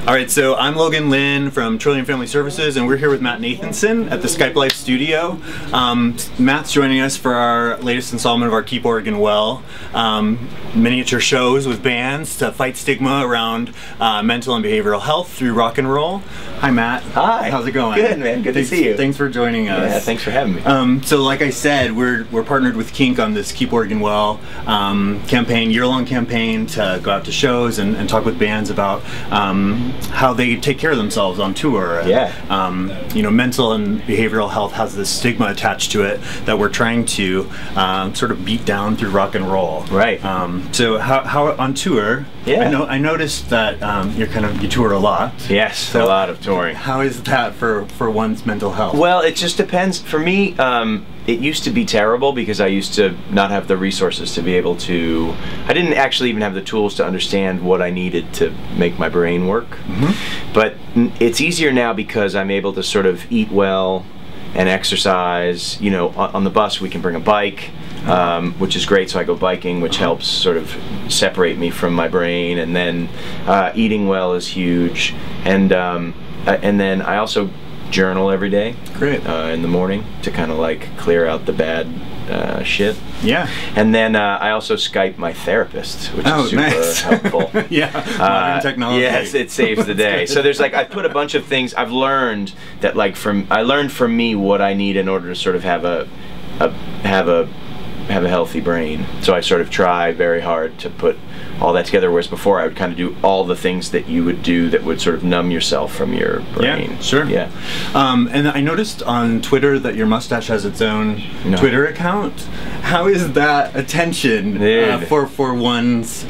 All right, so I'm Logan Lynn from Trillium Family Services, and we're here with Matt Nathanson at the Skype Live Studio. Matt's joining us for our latest installment of our Keep Oregon Well miniature shows with bands to fight stigma around mental and behavioral health through rock and roll. Hi, Matt. Hi. How's it going? Good, man. Good to see you. Thanks for joining us. Yeah, thanks for having me. So like I said, we're partnered with Kink on this Keep Oregon Well campaign, year-long campaign to go out to shows and talk with bands about how they take care of themselves on tour. Yeah. You know, mental and behavioral health has this stigma attached to it that we're trying to sort of beat down through rock and roll. Right. So how on tour? Yeah. I noticed that you tour a lot. Yes, so a lot of touring. How is that for one's mental health? Well, it just depends. For me, it used to be terrible because I used to not have the resources to be able to. I didn't actually even have the tools to understand what I needed to make my brain work. Mm-hmm. But it's easier now because I'm able to sort of eat well and exercise. You know, on the bus we can bring a bike, which is great. So I go biking, which helps sort of separate me from my brain. And then eating well is huge. And then I also journal every day. Great. In the morning to kind of like clear out the bad shit. Yeah. And then I also Skype my therapist, which is super helpful. Yeah. Modern technology. Yes, it saves the day. So there's like, I put a bunch of things I've learned that like I learned from me what I need in order to sort of have a healthy brain. So I sort of try very hard to put all that together, whereas before I would kind of do all the things that you would do that would sort of numb yourself from your brain. Yeah, sure. Yeah. And I noticed on Twitter that your mustache has its own Twitter account. How is that attention for one's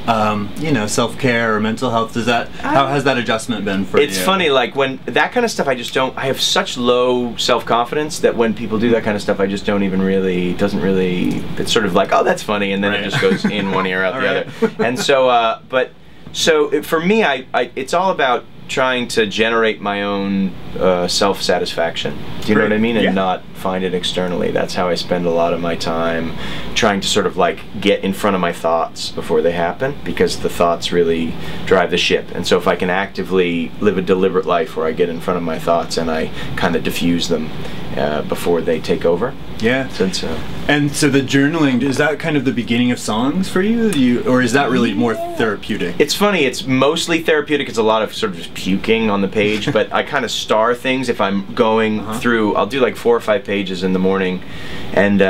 self-care or mental health? How has that adjustment been for you? It's funny, like when that kind of stuff, I have such low self-confidence that when people do that kind of stuff, I just don't even really, it's sort of like, oh, that's funny, and then it just goes in one ear out the other. And so, for me, it's all about trying to generate my own self-satisfaction. Do you know what I mean? And not find it externally. That's how I spend a lot of my time, trying to sort of like get in front of my thoughts before they happen, because the thoughts really drive the ship. And so if I can actively live a deliberate life where I get in front of my thoughts and I kind of diffuse them before they take over. Yeah. And so the journaling, is that kind of the beginning of songs for you? Or is that really more therapeutic? It's funny, it's mostly therapeutic. It's a lot of sort of just puking on the page, but I kind of star things if I'm going through. I'll do like 4 or 5 pages in the morning and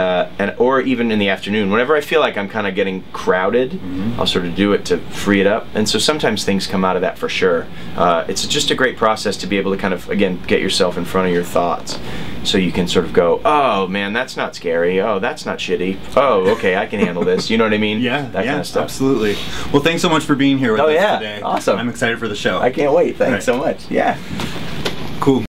or even in the afternoon. Whenever I feel like I'm kind of getting crowded, I'll sort of do it to free it up. And so sometimes things come out of that for sure. It's just a great process to be able to kind of, again, get yourself in front of your thoughts. So you can sort of go, oh man, that's not scary. Oh, that's not shitty. Oh, okay, I can handle this. You know what I mean? Yeah, that kind of stuff. Absolutely. Well, thanks so much for being here with us today. Awesome. I'm excited for the show. I can't wait. Thanks so much. Yeah.